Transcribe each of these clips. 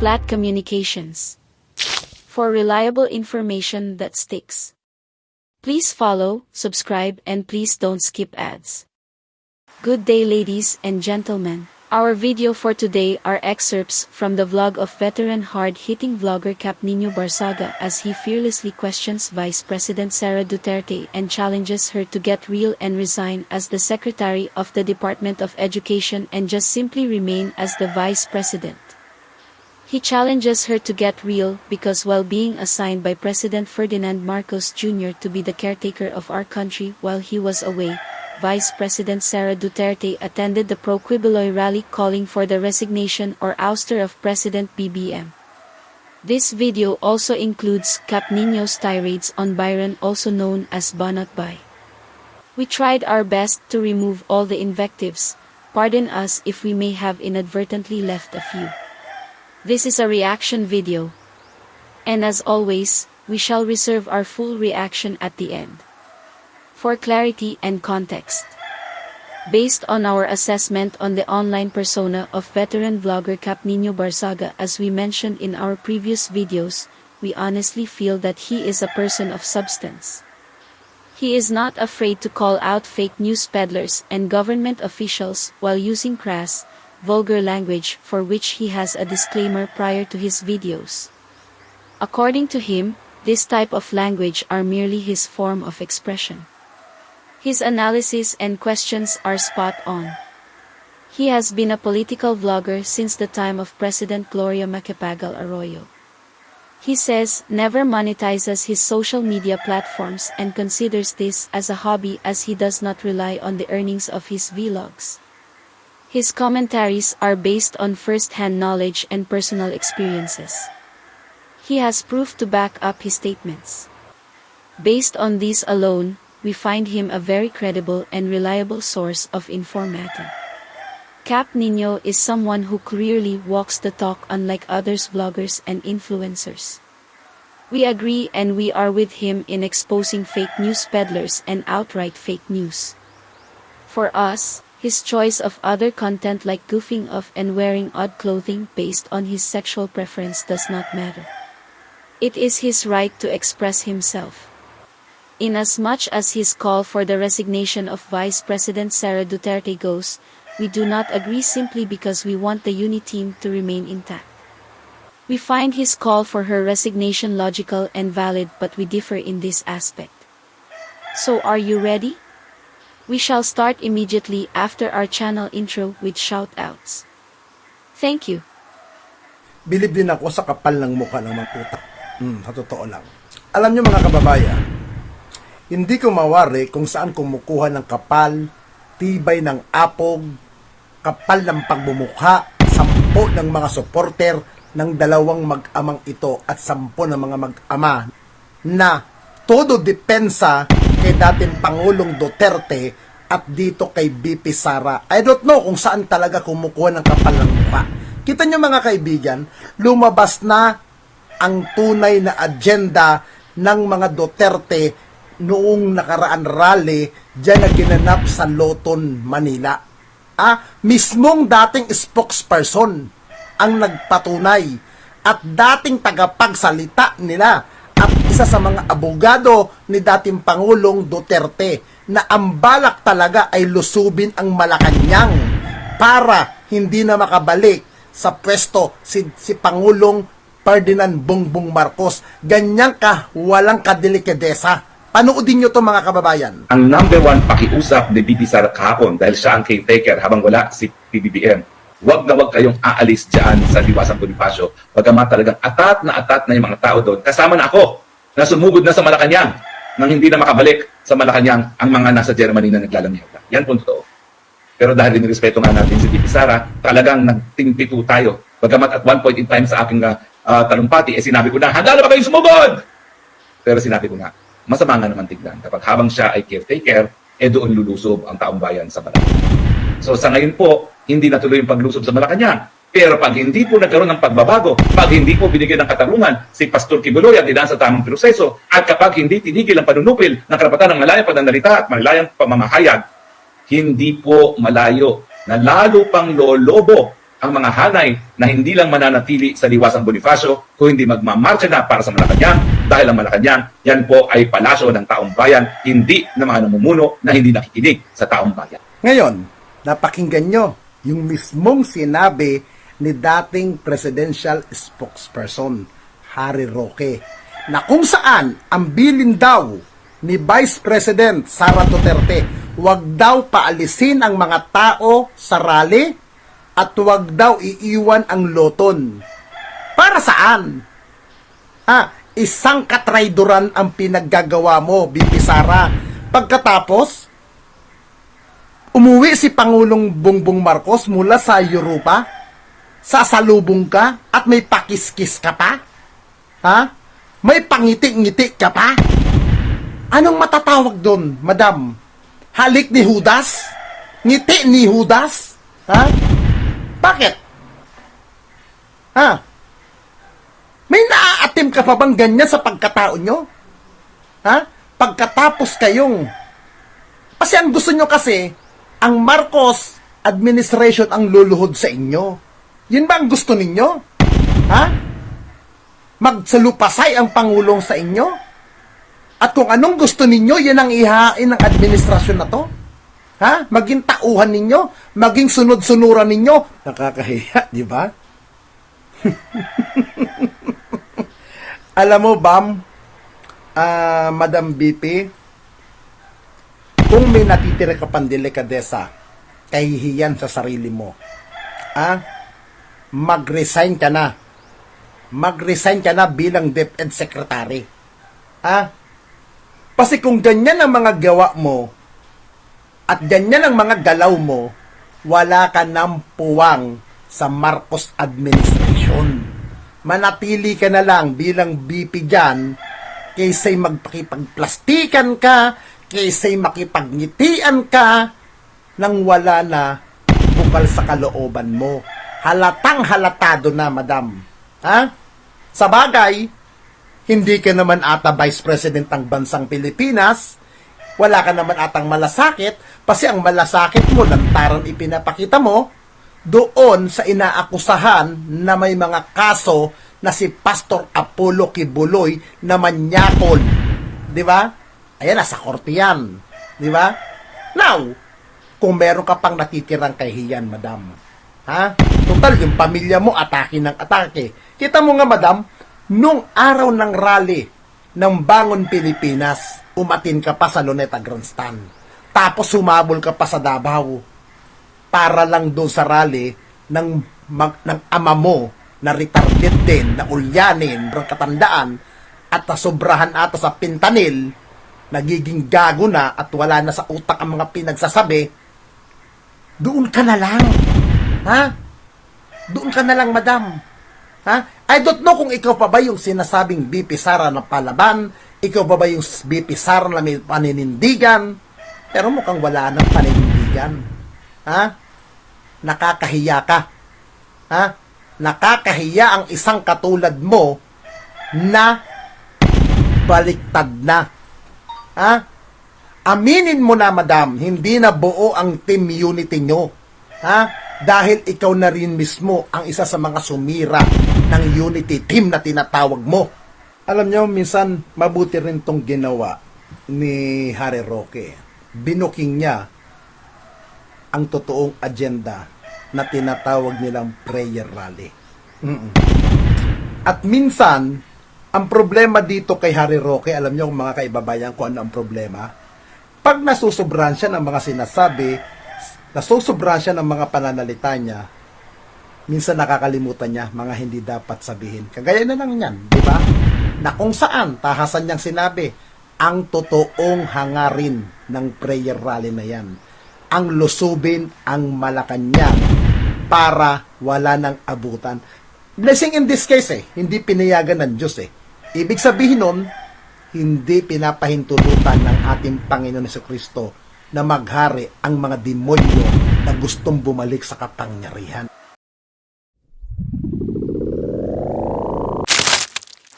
Splat Communications. For reliable information that sticks. Please follow, subscribe, and please don't skip ads. Good day, ladies and gentlemen. Our video for today are excerpts from the vlog of veteran hard-hitting vlogger Cap Nino Barsaga as he fearlessly questions Vice President Sara Duterte and challenges her to get real and resign as the Secretary of the Department of Education and just simply remain as the Vice President. He challenges her to get real because while being assigned by President Ferdinand Marcos Jr. to be the caretaker of our country while he was away, Vice President Sara Duterte attended the pro-Quiboloy rally calling for the resignation or ouster of President BBM. This video also includes Cap Nino's tirades on Byron, also known as Banat Bay. We tried our best to remove all the invectives. Pardon us if we may have inadvertently left a few. This is a reaction video. And as always, we shall reserve our full reaction at the end. For clarity and context. Based on our assessment on the online persona of veteran vlogger Cap Nino Barsaga, as we mentioned in our previous videos, we honestly feel that he is a person of substance. He is not afraid to call out fake news peddlers and government officials while using crass, vulgar language for which he has a disclaimer prior to his videos. According to him, this type of language are merely his form of expression. His analysis and questions are spot on. He has been a political vlogger since the time of President Gloria Macapagal Arroyo. He says never monetizes his social media platforms and considers this as a hobby as he does not rely on the earnings of his vlogs. His commentaries are based on first-hand knowledge and personal experiences. He has proof to back up his statements. Based on these alone, we find him a very credible and reliable source of information. Cap Nino is someone who clearly walks the talk unlike others vloggers and influencers. We agree and we are with him in exposing fake news peddlers and outright fake news. For us, his choice of other content like goofing off and wearing odd clothing based on his sexual preference does not matter. It is his right to express himself. Inasmuch as his call for the resignation of Vice President Sara Duterte goes, we do not agree simply because we want the UNI-team to remain intact. We find his call for her resignation logical and valid, but we differ in this aspect. So are you ready? We shall start immediately after our channel intro with shoutouts. Thank you. Bilib din ako sa kapal ng mukha ng mga puta. Sa totoo lang. Alam nyo mga kababayan, hindi ko mawari kung saan kumukuha ng kapal, tibay ng apog, kapal ng pagbumukha, 10 ng mga supporter ng dalawang mag-amang ito at 10 ng mga mag-ama na todo depensa kay dating Pangulong Duterte at dito kay BP Sara. I don't know kung saan talaga kumukuha ng kapal ng mukha. Kita nyo mga kaibigan, lumabas na ang tunay na agenda ng mga Duterte noong nakaraan rally dyan na ginanap sa Loton, Manila. Mismong dating spokesperson ang nagpatunay at dating tagapagsalita nila at isa sa mga abogado ni dating Pangulong Duterte na ang balak talaga ay lusubin ang Malacanang para hindi na makabalik sa pwesto si Pangulong Ferdinand Bongbong Marcos. Ganyan ka walang kadelikadesa. Panoodin nyo to mga kababayan. Ang number 1 pakiusap ni BP Sara kahapon dahil siya ang caretaker habang wala si PBBM. Huwag na huwag kayong aalis dyan sa Diwasang Bonifacio. Bagamat talagang atat na yung mga tao doon. Kasama na ako na sumugod na sa Malacanang nang hindi na makabalik sa Malacanang ang mga nasa Germany na naglalamyata. Yan po totoo. Pero dahil inirespeto nga natin si BP Sara, talagang nagtingpito tayo. Bagamat at one point in time sa aking talumpati, sinabi ko na, handa na ba kayong sumugod? Pero sinabi ko na, masama nga naman tignan kapag habang siya ay caretaker, doon lulusob ang taong bayan sa Malacanang. So sa ngayon po, hindi natuloy yung paglusob sa Malacanang. Pero pag hindi po nagkaroon ng pagbabago, pag hindi po binigyan ng katarungan si Pastor Quiboloy at dinaan sa tamang proseso, at kapag hindi tinigil ang panunupil ng karapatan ng malayang pananalita at malayang pamamahayag, hindi po malayo na lalo pang lolobo ang mga hanay na hindi lang mananatili sa Liwasang Bonifacio, kung hindi magmamarcha na para sa Malacanang, dahil ang Malacanang, yan po ay palasyo ng taong bayan, hindi ng mga namumuno na hindi nakikinig sa taong bayan. Ngayon, napakinggan nyo yung mismong sinabi ni dating presidential spokesperson, Harry Roque, na kung saan ang bilin daw ni Vice President Sara Duterte, wag daw paalisin ang mga tao sa rally at wag daw iiwan ang loton. Para saan? Isang katrayduran ang pinaggagawa mo, BP Sara. Pagkatapos, umuwi si Pangulong Bongbong Marcos mula sa Europa, sasalubong ka at may pakiskis ka pa? May pangiti-ngiti ka pa? Anong matatawag doon, madam? Halik ni Judas? Ngiti ni Judas? Bakit? May naaatim ka pa bang ganyan sa pagkatao nyo? Pagkatapos kayong... Kasi ang gusto nyo kasi, ang Marcos administration ang luluhod sa inyo. Yun ba ang gusto ninyo? Magsalupasay ang Pangulong sa inyo? At kung anong gusto ninyo, yan ang ihain ng administrasyon na to? Maging tauhan ninyo? Maging sunod-sunuran ninyo? Nakakahiya, di ba? Alam mo, Bam, Madam BP, kung may natitira ka pang delikadesa, kahihiyan sa sarili mo, mag-resign ka na. Mag-resign ka na bilang DepEd Secretary. Kasi kung ganyan ang mga gawa mo, at ganyan ang mga galaw mo, wala ka ng puwang sa Marcos administration. Manatili ka na lang bilang BP dyan, kaysa'y magpakipagplastikan ka, kaysa'y makipagnitian ka, nang wala na bukal sa kalooban mo. Halatang halatado na, madam. Sa bagay, hindi ka naman ata Vice President ng bansang Pilipinas, wala ka naman atang malasakit, kasi ang malasakit mo, lantaran ipinapakita mo, doon sa inaakusahan na may mga kaso na si Pastor Apollo Kibuloy na manyakol. Di ba? Ayan, nasa korte yan. Di ba? Now, kung meron ka pang natitirang kahiyan, madam, total, yung pamilya mo, atake ng atake. Kita mo nga, madam, nung araw ng rally ng Bangon Pilipinas, umatin ka pa sa Luneta Grandstand. Tapos sumabol ka pa sa Davao para lang doon sa rally ng ama mo na retarded din, na ulyanin, ng katandaan, at nasobrahan ata sa pintanil, nagiging gago na at wala na sa utak ang mga pinagsasabi, doon ka na lang. Doon ka na lang, madam. I don't know kung ikaw pa ba yung sinasabing BP Sara na palaban, ikaw pa ba yung BP Sara na may paninindigan, pero mukhang wala nang paninindigan. Nakakahiya ka. Nakakahiya ang isang katulad mo na baliktad na. Aminin mo na, madam, hindi na buo ang team unity nyo. Dahil ikaw na rin mismo ang isa sa mga sumira ng unity team na tinatawag mo. Alam nyo, minsan mabuti rin tong ginawa ni Harry Roque. Binuking niya ang totoong agenda na tinatawag nilang prayer rally. At minsan, ang problema dito kay Harry Roque, alam nyo mga kaibabayan kung ano ang problema? Pag nasusobran siya ng mga sinasabi, nasusobran siya ng mga pananalita niya, minsan nakakalimutan niya mga hindi dapat sabihin. Kagaya na lang yan, di ba? Na kung saan, tahasan niyang sinabi, ang totoong hangarin ng prayer rally na yan. Ang lusubin ang Malacanang para wala nang abutan. Blessing in this case hindi pinayagan ng Diyos Ibig sabihin nun, hindi pinapahintulutan ng ating Panginoon Jesucristo na maghari ang mga demonyo na gustong bumalik sa kapangyarihan.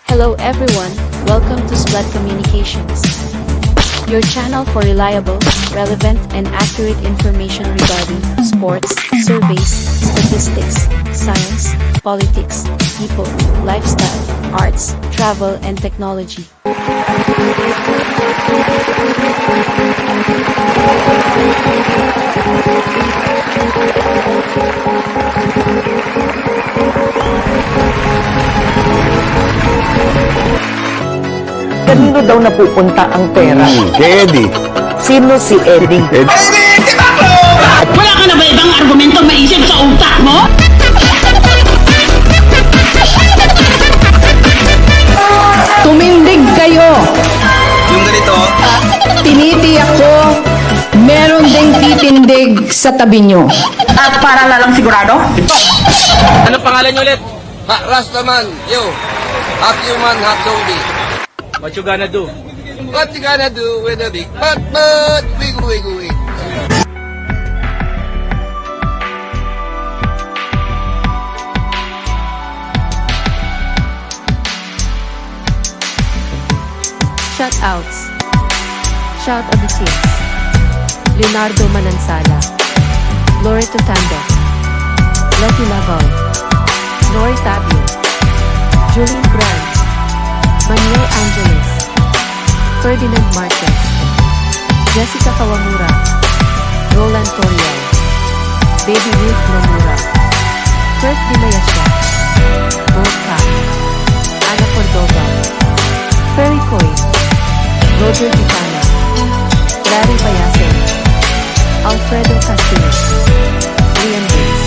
Hello everyone, welcome to Splat Communications, your channel for reliable, relevant, and accurate information regarding sports, surveys, statistics, statistics, science, politics, people, lifestyle, arts, travel, and technology. Kanino daw napupunta ang pera? Kay Eddie. Sino si Eddie? Wala ka na ba ibang argumento maisip sa utak mo? Tumindig kayo. Yung ganito, Tinitiyak ko, meron ding titindig sa tabi nyo. At para lalang sigurado? ano pangalan niyo ulit? Rastaman, yo. Half human, half zombie. What you gonna do? What you gonna do with a big butt, wiggle, wiggle, wiggle. Shoutouts. Shout Abisias. Leonardo Manansala. Loreto Tando. Letty Lavao. Nori Tabio. Julian Brand. Manuel Angeles. Ferdinand Marquez. Jessica Kawamura. Roland Toriel. Baby Ruth Nomura. Kurt Dimayasya. Volka. Ana Cordova. Ferry Coy. Roger Gitana, Larry Bayasen, Alfredo Castillo, Liam Diggs,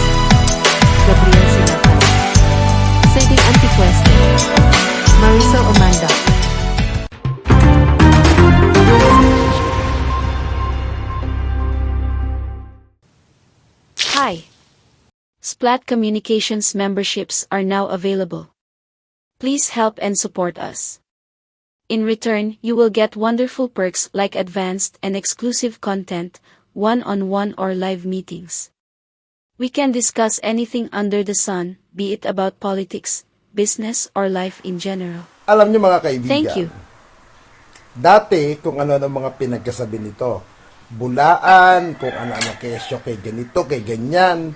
Gabriel Sinacay, Sadie Anticueste, Marisa Omanda. Hi! Splat Communications memberships are now available. Please help and support us. In return, you will get wonderful perks like advanced and exclusive content, one-on-one or live meetings. We can discuss anything under the sun, be it about politics, business, or life in general. Alam niyo mga kaibigan, Thank you. dati kung ano ng mga pinagkasabi nito, bulaan, kung ano-ano kesyo kay ganito, kay ganyan.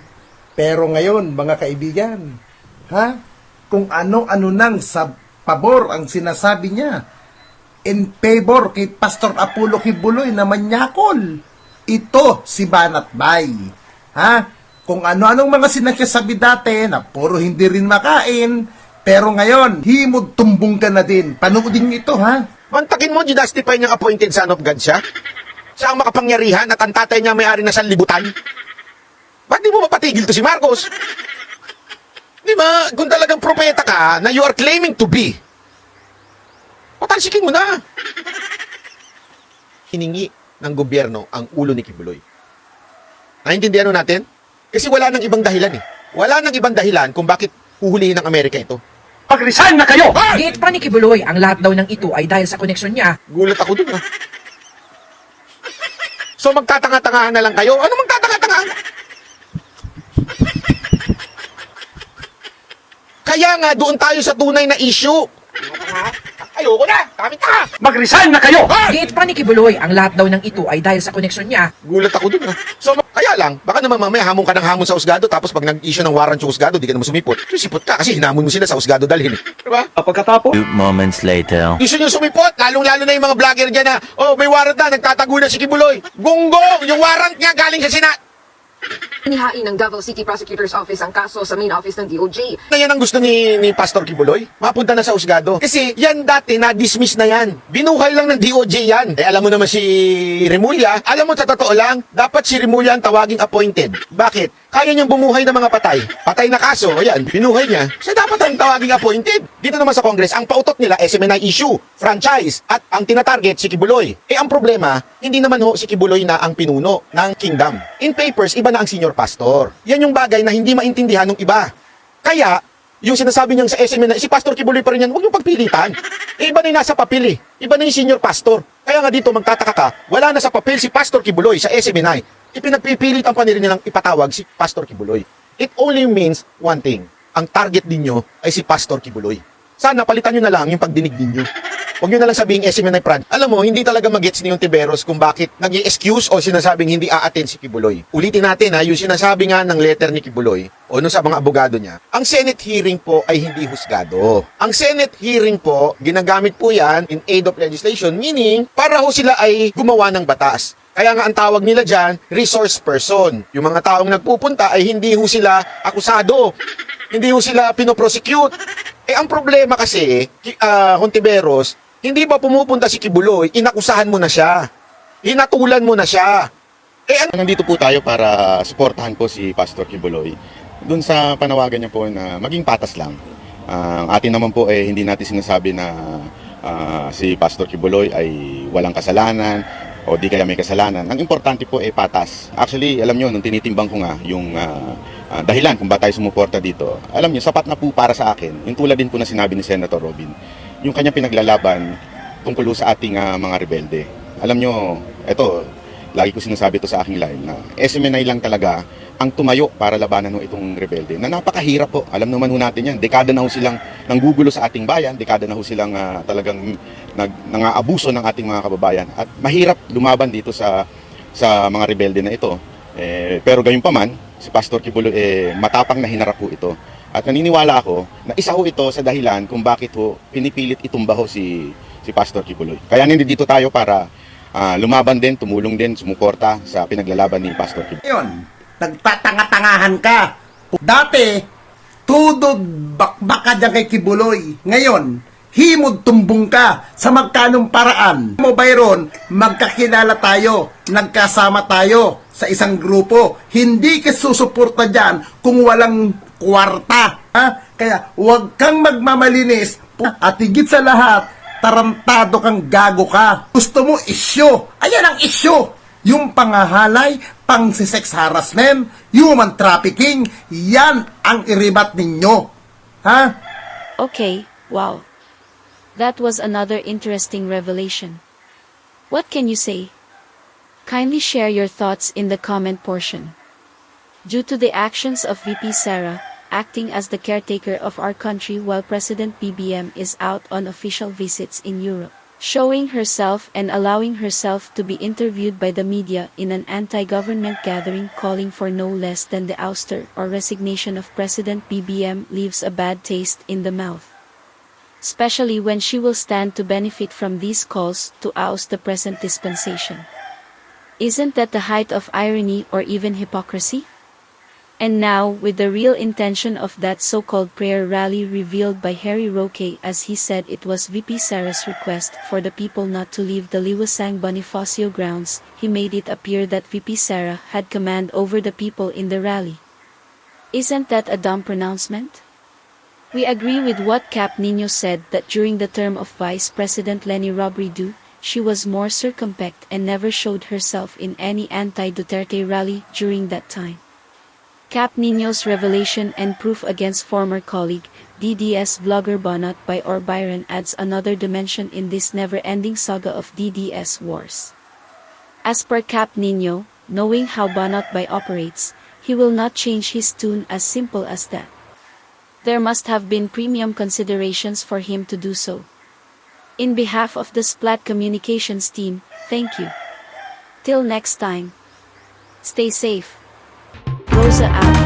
Pero ngayon, mga kaibigan, kung ano-ano nang sa pabor ang sinasabi niya, in favor kay Pastor Apollo Kibuloy na manyakol. Ito si Banat Bay. Kung ano-anong mga sinagsasabi dati na puro hindi rin makain, pero ngayon, himod tumbong ka na din. Panoodin ito, Mantakin mo, justify niyang appointed son of God siya? Siya ang makapangyarihan at ang tatay niya may-ari na sanlibutan? Ba't di mo mapatigil to si Marcos? Di ba, kung talagang propeta ka na you are claiming to be, patalsikin mo na. Hiningi ng gobyerno ang ulo ni Kibuloy. Naintindihan natin? Kasi wala nang ibang dahilan eh. Wala nang ibang dahilan kung bakit huhulihin ng Amerika ito. Pag-resign na kayo! Gate pa ni Kibuloy, ang lahat daw ng ito ay dahil sa koneksyon niya. Gulat ako dun So magtatanga-tangahan na lang kayo? Ano magtatanga-tangahan? Kaya nga, doon tayo sa tunay na issue. Ayoko na! Kami ka! Mag-resign na kayo! Gate pa ni Kibuloy, ang lahat daw ng ito ay dahil sa koneksyon niya. Gulat ako dun So, kaya lang, baka naman mamaya hamon ka ng hamon sa husgado tapos pag nag-issue ng warrant yung husgado, di ka naman sumipot. Sumipot ka kasi hinamon mo sila sa husgado dalhin eh. Diba? Pagkatapos, Moments later. Gusto nyo sumipot, lalong-lalo na yung mga vlogger dyan na, may warrant na, nagtatago na si Kibuloy. Gunggong! Yung warrant nga galing sa Senat. Inihain ng Davao City Prosecutor's Office ang kaso sa main office ng DOJ. Na yan ang gusto ni Pastor Kibuloy. Mapunta na sa husgado. Kasi yan dati, na-dismiss na yan. Binuhay lang ng DOJ yan. Alam mo naman si Remulla, alam mo sa totoo lang, dapat si Remulla ang tawaging appointed. Bakit? Kaya niyang bumuhay ng mga patay. Patay na kaso, ayan, binuhay niya. Siya dapat ang tawaging appointed. Dito naman sa Congress, ang pautot nila, SMNI issue, franchise, at ang tinatarget si Kibuloy. Ang problema, hindi naman si Kibuloy na ang pinuno ng kingdom. In papers, iba na ang senior pastor. Yan yung bagay na hindi maintindihan ng iba. Kaya, yung sinasabi niyang sa SMNI, si Pastor Kibuloy pa rin yan, huwag yung pagpilitan. Iba na yung nasa papel eh. Iba na yung senior pastor. Kaya nga dito, magtataka ka, wala na sa papel si Pastor Kibuloy sa SMNI. Ipinagpipilit ang paniri nilang ipatawag si Pastor Kibuloy. It only means one thing. Ang target ninyo ay si Pastor Kibuloy. Sana palitan nyo na lang yung pagdinig ninyo. Huwag nyo na lang sabihing SM na nag-prank. Alam mo, hindi talaga magets ni Ontiveros kung bakit nag-i-excuse o sinasabing hindi a-attend si Kibuloy. Ulitin natin ha, yung sinasabi nga ng letter ni Kibuloy o nun sa mga abogado niya, ang Senate hearing po ay hindi husgado. Ang Senate hearing po, ginagamit po yan in aid of legislation, meaning para ho sila ay gumawa ng batas. Kaya nga ang tawag nila dyan, resource person. Yung mga taong nagpupunta ay hindi ho sila akusado. Hindi ho sila pinoprosecute. Eh ang problema kasi, Hontiveros, hindi ba pumupunta si Kibuloy, inakusahan mo na siya. Hinatulan mo na siya. Nandito po tayo para suportahan po si Pastor Kibuloy dun sa panawagan niya po na maging patas lang. Ang atin naman po hindi natin sinasabi na si Pastor Kibuloy ay walang kasalanan o di kaya may kasalanan. Ang importante po patas. Actually, alam nyo, nung tinitimbang ko nga yung dahilan kung ba tayo sumuporta dito, alam nyo, sapat na po para sa akin. Yung tulad din po na sinabi ni Senator Robin, yung kanyang pinaglalaban tungkol sa ating mga rebelde. Alam nyo, eto, lagi ko sinasabi to sa aking live na SMNI lang talaga ang tumayo para labanan ng itong rebelde na napakahirap po. Alam naman ho natin yan. Dekada na ho silang nanggugulo sa ating bayan. Dekada na ho silang talagang nang-aabuso ng ating mga kababayan. At mahirap lumaban dito sa mga rebelde na ito. Pero gayon pa man, si Pastor Kibuloy matapang na hinarap po ito. At naniniwala ako na isa ho ito sa dahilan kung bakit ho pinipilit itumba ho si Pastor Kibuloy. Kaya nandito tayo para lumaban din, tumulong din, sumuporta sa pinaglalaban ni Pastor Kibuloy. Ngayon, nagtatanga-tangahan ka. Dati, tudod bakbak ka dyan kay Kibuloy. Ngayon, himod tumbong ka sa magkanong paraan. Mo Byron, magkakilala tayo, nagkasama tayo sa isang grupo. Hindi ka susuporta dyan kung walang kwarta. Ha? Kaya huwag kang magmamalinis at higit sa lahat, tarantado kang gago ka. Gusto mo isyo. Ayan ang isyo. Yung pangahalay, pang-sex harassment, human trafficking, yan ang iribat ninyo. Ha? Okay, wow. That was another interesting revelation. What can you say? Kindly share your thoughts in the comment portion. Due to the actions of VP Sara, acting as the caretaker of our country while President BBM is out on official visits in Europe, showing herself and allowing herself to be interviewed by the media in an anti-government gathering calling for no less than the ouster or resignation of President BBM leaves a bad taste in the mouth. Especially when she will stand to benefit from these calls to oust the present dispensation. Isn't that the height of irony or even hypocrisy? And now, with the real intention of that so-called prayer rally revealed by Harry Roque, as he said it was VP Sara's request for the people not to leave the Liwasang Bonifacio grounds, he made it appear that VP Sara had command over the people in the rally. Isn't that a dumb pronouncement? We agree with what Cap Nino said that during the term of Vice President Leni Robredo, she was more circumspect and never showed herself in any anti-Duterte rally during that time. Cap Nino's revelation and proof against former colleague, DDS vlogger Bonot by or Byron adds another dimension in this never-ending saga of DDS wars. As per Cap Nino, knowing how Bonot by operates, he will not change his tune as simple as that. There must have been premium considerations for him to do so. In behalf of the Splat Communications team, thank you. Till next time. Stay safe. Rosa out.